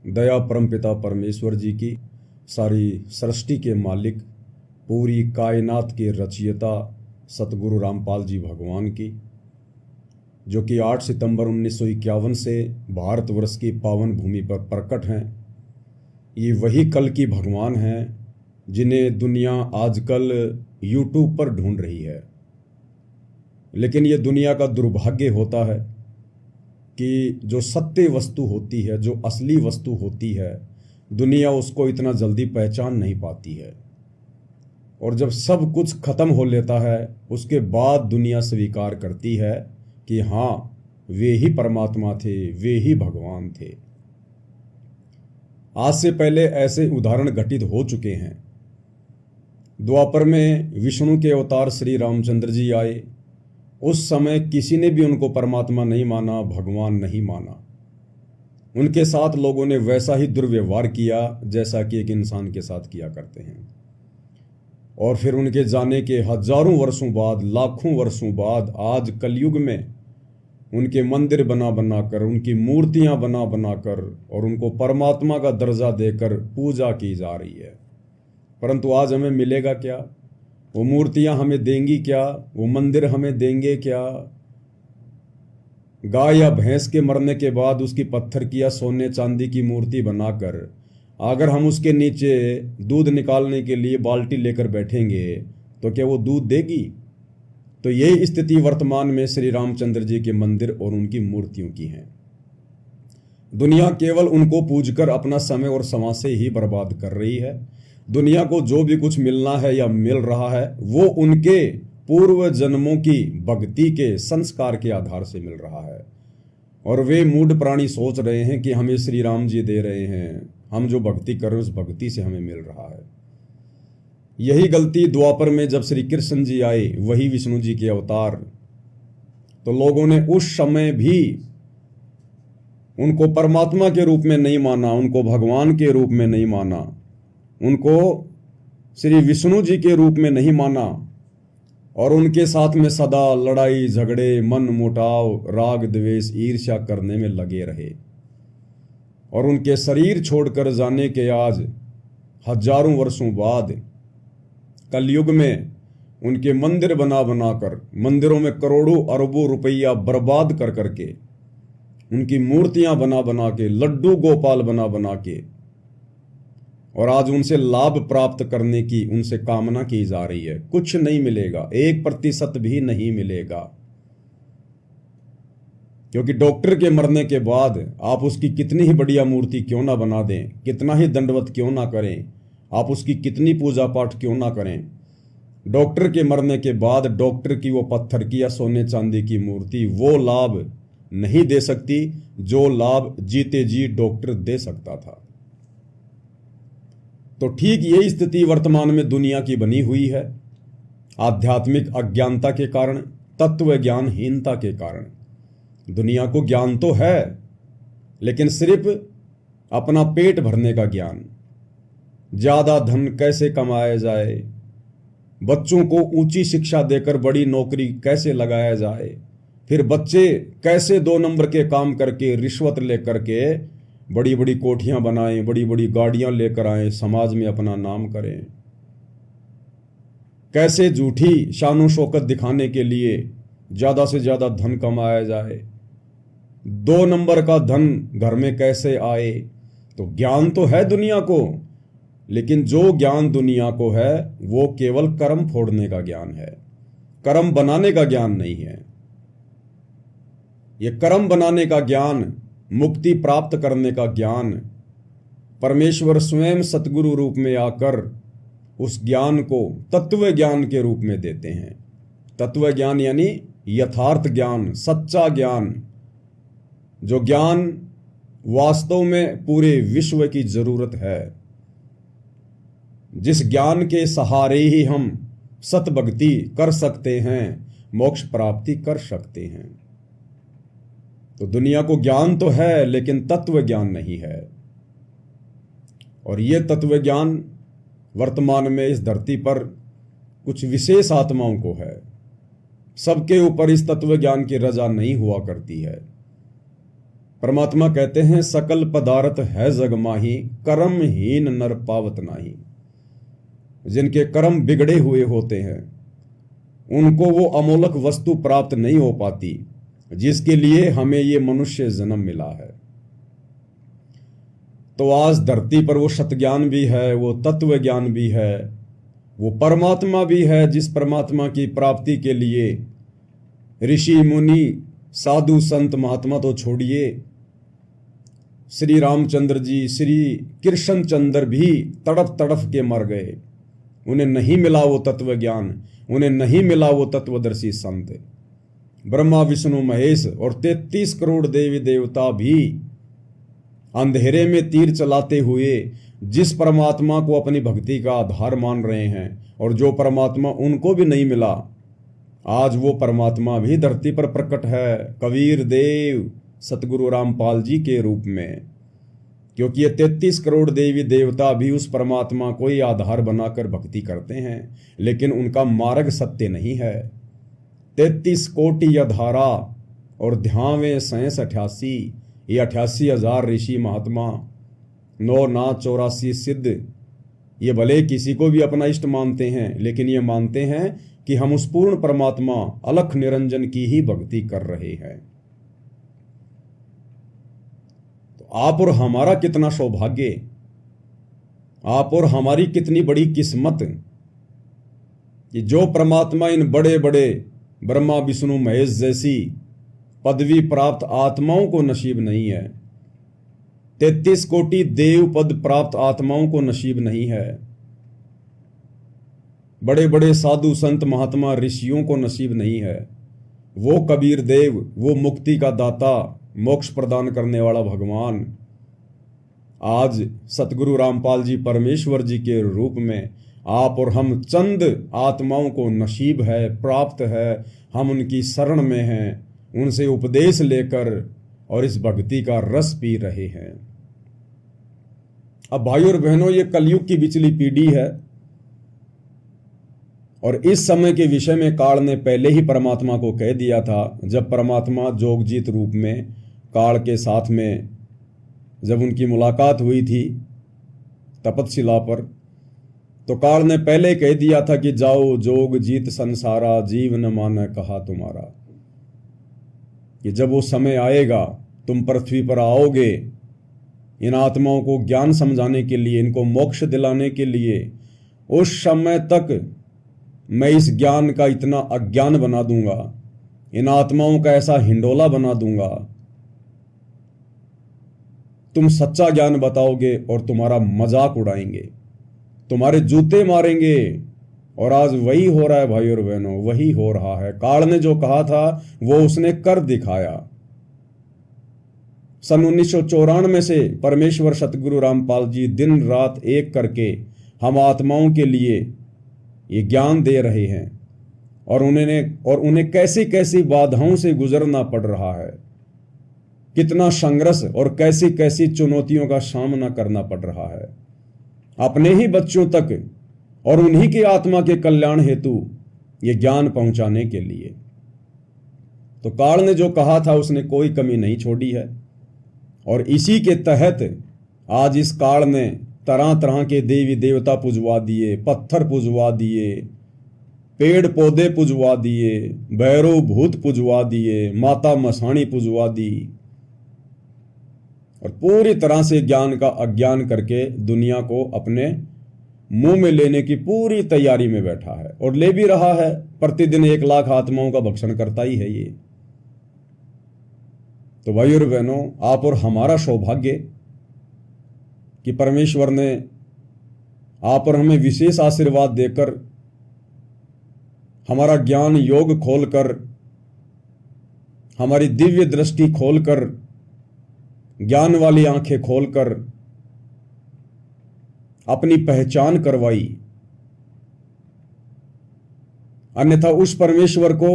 दया परमपिता परमेश्वर जी की, सारी सृष्टि के मालिक, पूरी कायनात के रचयिता सतगुरु रामपाल जी भगवान की, जो कि 8 सितंबर 1951 से भारतवर्ष की पावन भूमि पर प्रकट हैं। ये वही कल की भगवान हैं जिन्हें दुनिया आजकल यूट्यूब पर ढूंढ रही है। लेकिन ये दुनिया का दुर्भाग्य होता है कि जो सत्य वस्तु होती है, जो असली वस्तु होती है, दुनिया उसको इतना जल्दी पहचान नहीं पाती है। और जब सब कुछ खत्म हो लेता है, उसके बाद दुनिया स्वीकार करती है कि हाँ, वे ही परमात्मा थे, वे ही भगवान थे। आज से पहले ऐसे उदाहरण घटित हो चुके हैं। द्वापर में विष्णु के अवतार श्री रामचंद्र जी आए। उस समय किसी ने भी उनको परमात्मा नहीं माना, भगवान नहीं माना। उनके साथ लोगों ने वैसा ही दुर्व्यवहार किया जैसा कि एक इंसान के साथ किया करते हैं। और फिर उनके जाने के हजारों वर्षों बाद, लाखों वर्षों बाद, आज कलयुग में उनके मंदिर बना बनाकर, उनकी मूर्तियां बना बनाकर और उनको परमात्मा का दर्जा देकर पूजा की जा रही है। परंतु आज हमें मिलेगा क्या? वो मूर्तियां हमें देंगी क्या? वो मंदिर हमें देंगे क्या? गाय या भैंस के मरने के बाद उसकी पत्थर की या सोने चांदी की मूर्ति बनाकर अगर हम उसके नीचे दूध निकालने के लिए बाल्टी लेकर बैठेंगे तो क्या वो दूध देगी? तो यही स्थिति वर्तमान में श्री रामचंद्र जी के मंदिर और उनकी मूर्तियों की है। दुनिया केवल उनको पूजकर अपना समय और समासे ही बर्बाद कर रही है। दुनिया को जो भी कुछ मिलना है या मिल रहा है वो उनके पूर्व जन्मों की भक्ति के संस्कार के आधार से मिल रहा है। और वे मूढ़ प्राणी सोच रहे हैं कि हमें श्री राम जी दे रहे हैं, हम जो भक्ति कर रहे हैं उस भक्ति से हमें मिल रहा है। यही गलती द्वापर में जब श्री कृष्ण जी आए, वही विष्णु जी के अवतार, तो लोगों ने उस समय भी उनको परमात्मा के रूप में नहीं माना, उनको भगवान के रूप में नहीं माना, उनको श्री विष्णु जी के रूप में नहीं माना और उनके साथ में सदा लड़ाई झगड़े, मन मुटाव, राग द्वेष, ईर्ष्या करने में लगे रहे। और उनके शरीर छोड़कर जाने के आज हजारों वर्षों बाद कलयुग में उनके मंदिर बना बनाकर, मंदिरों में करोड़ों अरबों रुपया बर्बाद कर करके, उनकी मूर्तियां बना बना के, लड्डू गोपाल बना बना के, और आज उनसे लाभ प्राप्त करने की उनसे कामना की जा रही है। कुछ नहीं मिलेगा, 1% भी नहीं मिलेगा। क्योंकि डॉक्टर के मरने के बाद आप उसकी कितनी ही बढ़िया मूर्ति क्यों ना बना दें, कितना ही दंडवत क्यों ना करें, आप उसकी कितनी पूजा पाठ क्यों ना करें, डॉक्टर के मरने के बाद डॉक्टर की वो पत्थर की या सोने चांदी की मूर्ति वो लाभ नहीं दे सकती जो लाभ जीते जी डॉक्टर दे सकता था। तो ठीक यही स्थिति वर्तमान में दुनिया की बनी हुई है। आध्यात्मिक अज्ञानता के कारण, तत्व ज्ञानहीनता के कारण। दुनिया को ज्ञान तो है, लेकिन सिर्फ अपना पेट भरने का ज्ञान, ज्यादा धन कैसे कमाया जाए, बच्चों को ऊंची शिक्षा देकर बड़ी नौकरी कैसे लगाया जाए, फिर बच्चे कैसे 2 नंबर के काम करके रिश्वत लेकर के बड़ी बड़ी कोठियां बनाएं, बड़ी बड़ी गाड़ियां लेकर आएं, समाज में अपना नाम करें, कैसे झूठी शानो शौकत दिखाने के लिए ज्यादा से ज्यादा धन कमाया जाए, 2 नंबर का धन घर में कैसे आए। तो ज्ञान तो है दुनिया को, लेकिन जो ज्ञान दुनिया को है वो केवल कर्म फोड़ने का ज्ञान है, कर्म बनाने का ज्ञान नहीं है। ये कर्म बनाने का ज्ञान, मुक्ति प्राप्त करने का ज्ञान, परमेश्वर स्वयं सतगुरु रूप में आकर उस ज्ञान को तत्व ज्ञान के रूप में देते हैं। तत्व ज्ञान यानी यथार्थ ज्ञान, सच्चा ज्ञान, जो ज्ञान वास्तव में पूरे विश्व की जरूरत है, जिस ज्ञान के सहारे ही हम सतभक्ति कर सकते हैं, मोक्ष प्राप्ति कर सकते हैं। तो दुनिया को ज्ञान तो है, लेकिन तत्व ज्ञान नहीं है। और यह तत्व ज्ञान वर्तमान में इस धरती पर कुछ विशेष आत्माओं को है। सबके ऊपर इस तत्व ज्ञान की रजा नहीं हुआ करती है। परमात्मा कहते हैं सकल पदार्थ है जग माही, कर्महीन नर पावत नाही। जिनके कर्म बिगड़े हुए होते हैं उनको वो अमोलक वस्तु प्राप्त नहीं हो पाती जिसके लिए हमें ये मनुष्य जन्म मिला है। तो आज धरती पर वो सतज्ञान भी है, वो तत्व ज्ञान भी है, वो परमात्मा भी है, जिस परमात्मा की प्राप्ति के लिए ऋषि मुनि साधु संत महात्मा तो छोड़िए, श्री रामचंद्र जी, श्री कृष्ण चंद्र भी तड़प तड़प के मर गए। उन्हें नहीं मिला वो तत्व ज्ञान, उन्हें नहीं मिला वो तत्वदर्शी संत। ब्रह्मा विष्णु महेश और 33 करोड़ देवी देवता भी अंधेरे में तीर चलाते हुए जिस परमात्मा को अपनी भक्ति का आधार मान रहे हैं, और जो परमात्मा उनको भी नहीं मिला, आज वो परमात्मा भी धरती पर प्रकट है कबीर देव सतगुरु रामपाल जी के रूप में। क्योंकि ये 33 करोड़ देवी देवता भी उस परमात्मा को ही आधार बनाकर भक्ति करते हैं, लेकिन उनका मार्ग सत्य नहीं है। 33 कोटि अधारा और ध्यावे 88, ये 88,000 ऋषि महात्मा, 9 नाथ 84 सिद्ध, ये भले किसी को भी अपना इष्ट मानते हैं, लेकिन ये मानते हैं कि हम उस पूर्ण परमात्मा अलख निरंजन की ही भक्ति कर रहे हैं। तो आप और हमारा कितना सौभाग्य, आप और हमारी कितनी बड़ी किस्मत कि जो परमात्मा इन बड़े बड़े ब्रह्मा विष्णु महेश जैसी पदवी प्राप्त आत्माओं को नसीब नहीं है, 33 कोटि देव पद प्राप्त आत्माओं को नसीब नहीं है, बड़े बड़े साधु संत महात्मा ऋषियों को नसीब नहीं है। वो कबीर देव, वो मुक्ति का दाता, मोक्ष प्रदान करने वाला भगवान आज सतगुरु रामपाल जी परमेश्वर जी के रूप में आप और हम चंद आत्माओं को नसीब है, प्राप्त है। हम उनकी शरण में हैं, उनसे उपदेश लेकर और इस भक्ति का रस पी रहे हैं। अब भाइयों और बहनों, ये कलयुग की बिचली पीढ़ी है और इस समय के विषय में काल ने पहले ही परमात्मा को कह दिया था। जब परमात्मा जोगजीत रूप में काल के साथ में जब उनकी मुलाकात हुई थी तपतशिला पर, तो काल ने पहले कह दिया था कि जाओ जोग जीत संसारा, जीव न माने कहा तुम्हारा। कि जब वो समय आएगा, तुम पृथ्वी पर आओगे इन आत्माओं को ज्ञान समझाने के लिए, इनको मोक्ष दिलाने के लिए, उस समय तक मैं इस ज्ञान का इतना अज्ञान बना दूंगा, इन आत्माओं का ऐसा हिंडोला बना दूंगा, तुम सच्चा ज्ञान बताओगे और तुम्हारा मजाक उड़ाएंगे, तुम्हारे जूते मारेंगे। और आज वही हो रहा है भाई और बहनों, वही हो रहा है। काल ने जो कहा था वो उसने कर दिखाया। सन 1994 से परमेश्वर सतगुरु रामपाल जी दिन रात एक करके हम आत्माओं के लिए ये ज्ञान दे रहे हैं, और उन्हें कैसी कैसी बाधाओं से गुजरना पड़ रहा है, कितना संघर्ष और कैसी कैसी चुनौतियों का सामना करना पड़ रहा है अपने ही बच्चों तक और उन्हीं की आत्मा के कल्याण हेतु ये ज्ञान पहुंचाने के लिए। तो काल ने जो कहा था उसने कोई कमी नहीं छोड़ी है, और इसी के तहत आज इस काल ने तरह तरह के देवी देवता पुजवा दिए, पत्थर पुजवा दिए, पेड़ पौधे पुजवा दिए, भैरव भूत पुजवा दिए, माता मसाणी पुजवा दी, और पूरी तरह से ज्ञान का अज्ञान करके दुनिया को अपने मुंह में लेने की पूरी तैयारी में बैठा है, और ले भी रहा है। प्रतिदिन 1 लाख आत्माओं का भक्षण करता ही है ये। तो भाई और बहनों, आप और हमारा सौभाग्य कि परमेश्वर ने आप और हमें विशेष आशीर्वाद देकर, हमारा ज्ञान योग खोलकर, हमारी दिव्य दृष्टि खोलकर, ज्ञान वाली आंखें खोलकर अपनी पहचान करवाई। अन्यथा उस परमेश्वर को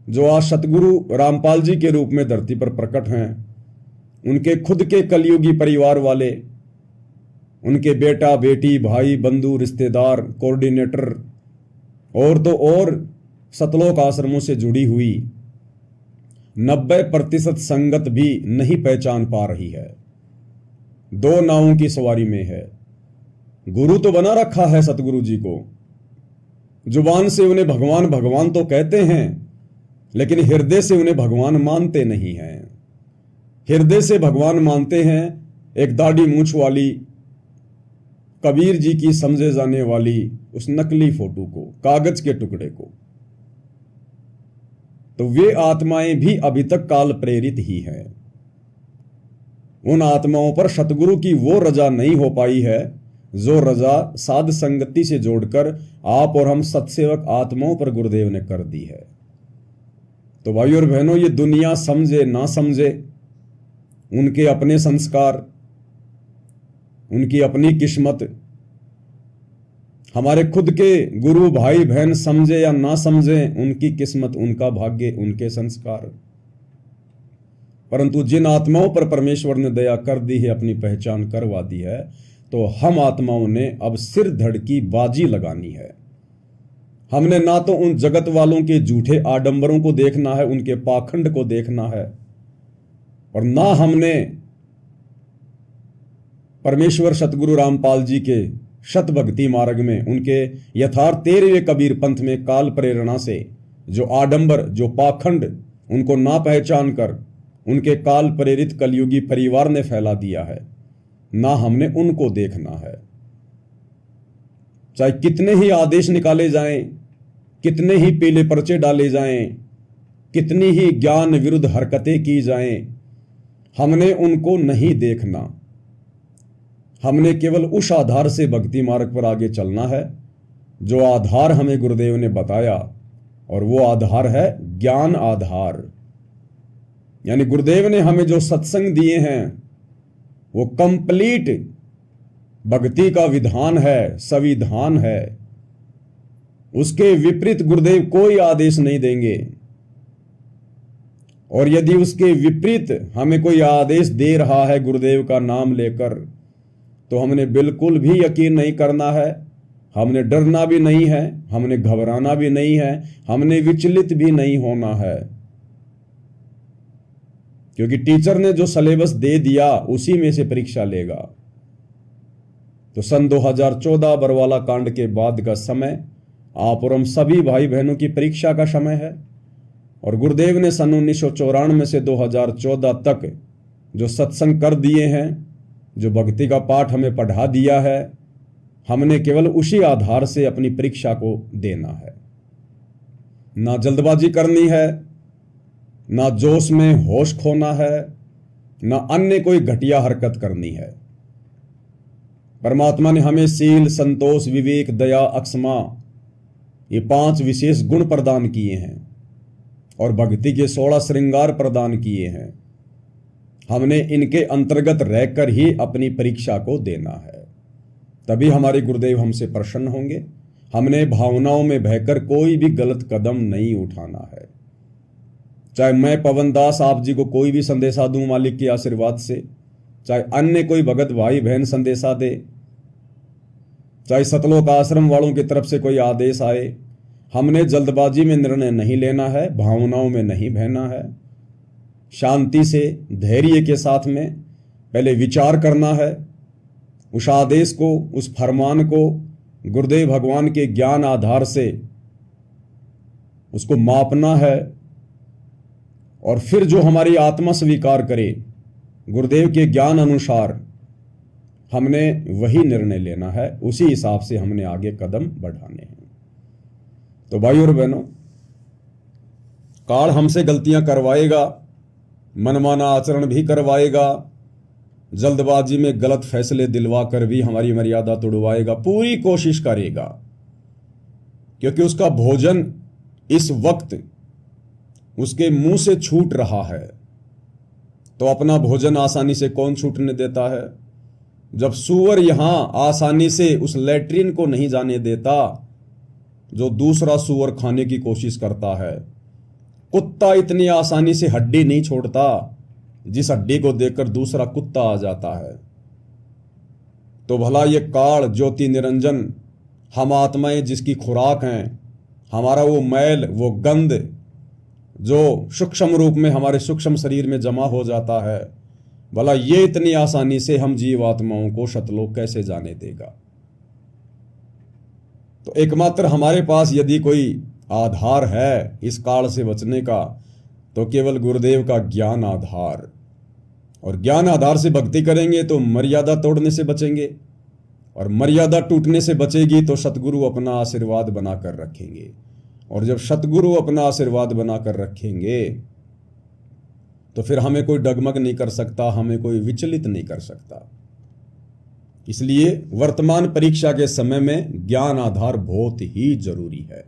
जो आज सतगुरु रामपाल जी के रूप में धरती पर प्रकट हैं, उनके खुद के कलयुगी परिवार वाले, उनके बेटा बेटी भाई बंधु रिश्तेदार 90% संगत भी नहीं पहचान पा रही है। दो नावों की सवारी में है। गुरु तो बना रखा है सतगुरु जी को, जुबान से उन्हें भगवान भगवान तो कहते हैं, लेकिन हृदय से उन्हें भगवान मानते नहीं हैं। हृदय से भगवान मानते हैं एक दाढ़ी मूंछ वाली कबीर जी की समझे जाने वाली उस नकली फोटो को, कागज के टुकड़े को। तो वे आत्माएं भी अभी तक काल प्रेरित ही हैं। उन आत्माओं पर सतगुरु की वो रजा नहीं हो पाई है जो रजा साध संगति से जोड़कर आप और हम सत्सेवक आत्माओं पर गुरुदेव ने कर दी है। तो भाइयों और बहनों, ये दुनिया समझे ना समझे, उनके अपने संस्कार, उनकी अपनी किस्मत, हमारे खुद के गुरु भाई बहन समझे या ना समझे, उनकी किस्मत, उनका भाग्य, उनके संस्कार। परंतु जिन आत्माओं पर परमेश्वर ने दया कर दी है, अपनी पहचान करवा दी है, तो हम आत्माओं ने अब सिर धड़ की बाजी लगानी है। हमने ना तो उन जगत वालों के झूठे आडंबरों को देखना है, उनके पाखंड को देखना है, और ना हमने परमेश्वर सतगुरु रामपाल जी के शत भक्ति मार्ग में, उनके यथार्थ 13वें कबीर पंथ में काल प्रेरणा से जो आडंबर, जो पाखंड, उनको ना पहचान कर उनके काल प्रेरित कलयुगी परिवार ने फैला दिया है, ना हमने उनको देखना है। चाहे कितने ही आदेश निकाले जाएं, कितने ही पीले पर्चे डाले जाएं, कितनी ही ज्ञान विरुद्ध हरकतें की जाएं, हमने उनको नहीं देखना। हमने केवल उस आधार से भक्ति मार्ग पर आगे चलना है जो आधार हमें गुरुदेव ने बताया, और वो आधार है ज्ञान आधार। यानी गुरुदेव ने हमें जो सत्संग दिए हैं वो कंप्लीट भक्ति का विधान है, संविधान है। उसके विपरीत गुरुदेव कोई आदेश नहीं देंगे, और यदि उसके विपरीत हमें कोई आदेश दे रहा है गुरुदेव का नाम लेकर, तो हमने बिल्कुल भी यकीन नहीं करना है, हमने डरना भी नहीं है, हमने घबराना भी नहीं है, हमने विचलित भी नहीं होना है। क्योंकि टीचर ने जो सिलेबस दे दिया उसी में से परीक्षा लेगा। तो सन 2014 बरवाला कांड के बाद का समय आप और हम सभी भाई बहनों की परीक्षा का समय है, और गुरुदेव ने सन 1994 से 2014 तक जो सत्संग कर दिए हैं, जो भक्ति का पाठ हमें पढ़ा दिया है, हमने केवल उसी आधार से अपनी परीक्षा को देना है। ना जल्दबाजी करनी है, ना जोश में होश खोना है, ना अन्य कोई घटिया हरकत करनी है। परमात्मा ने हमें सील, संतोष, विवेक, दया, अक्षमा, ये 5 विशेष गुण प्रदान किए हैं, और भक्ति के 16 श्रृंगार प्रदान किए हैं। हमने इनके अंतर्गत रहकर ही अपनी परीक्षा को देना है, तभी हमारे गुरुदेव हमसे प्रसन्न होंगे। हमने भावनाओं में बहकर कोई भी गलत कदम नहीं उठाना है। चाहे मैं पवन दास आप जी को कोई भी संदेशा दूं मालिक के आशीर्वाद से, चाहे अन्य कोई भगत भाई बहन संदेशा दे, चाहे सतलोक आश्रम वालों की तरफ से कोई आदेश आए, हमने जल्दबाजी में निर्णय नहीं लेना है, भावनाओं में नहीं बहना है। शांति से, धैर्य के साथ में पहले विचार करना है, उस आदेश को, उस फरमान को गुरुदेव भगवान के ज्ञान आधार से उसको मापना है, और फिर जो हमारी आत्मा स्वीकार करे गुरुदेव के ज्ञान अनुसार, हमने वही निर्णय लेना है, उसी हिसाब से हमने आगे कदम बढ़ाने हैं। तो भाइयों और बहनों, काल हमसे गलतियां करवाएगा, मनमाना आचरण भी करवाएगा, जल्दबाजी में गलत फैसले दिलवा कर भी हमारी मर्यादा तोड़वाएगा, पूरी कोशिश करेगा, क्योंकि उसका भोजन इस वक्त उसके मुंह से छूट रहा है। तो अपना भोजन आसानी से कौन छूटने देता है? जब सूअर यहां आसानी से उस लैट्रिन को नहीं जाने देता जो दूसरा सूअर खाने की कोशिश करता है, कुत्ता इतनी आसानी से हड्डी नहीं छोड़ता जिस हड्डी को देखकर दूसरा कुत्ता आ जाता है। तो भला ये काल ज्योति निरंजन हम आत्माएं जिसकी खुराक हैं, हमारा वो मैल, वो गंध, जो सूक्ष्म रूप में हमारे सूक्ष्म शरीर में जमा हो जाता है, भला ये इतनी आसानी से हम जीवात्माओं को सतलोक कैसे जाने देगा। तो एकमात्र हमारे पास यदि कोई आधार है इस काल से बचने का, तो केवल गुरुदेव का ज्ञान आधार, और ज्ञान आधार से भक्ति करेंगे तो मर्यादा तोड़ने से बचेंगे, और मर्यादा टूटने से बचेगी तो सतगुरु अपना आशीर्वाद बनाकर रखेंगे, और जब सतगुरु अपना आशीर्वाद बनाकर रखेंगे तो फिर हमें कोई डगमग नहीं कर सकता, हमें कोई विचलित नहीं कर सकता। इसलिए वर्तमान परीक्षा के समय में ज्ञान आधार बहुत ही जरूरी है।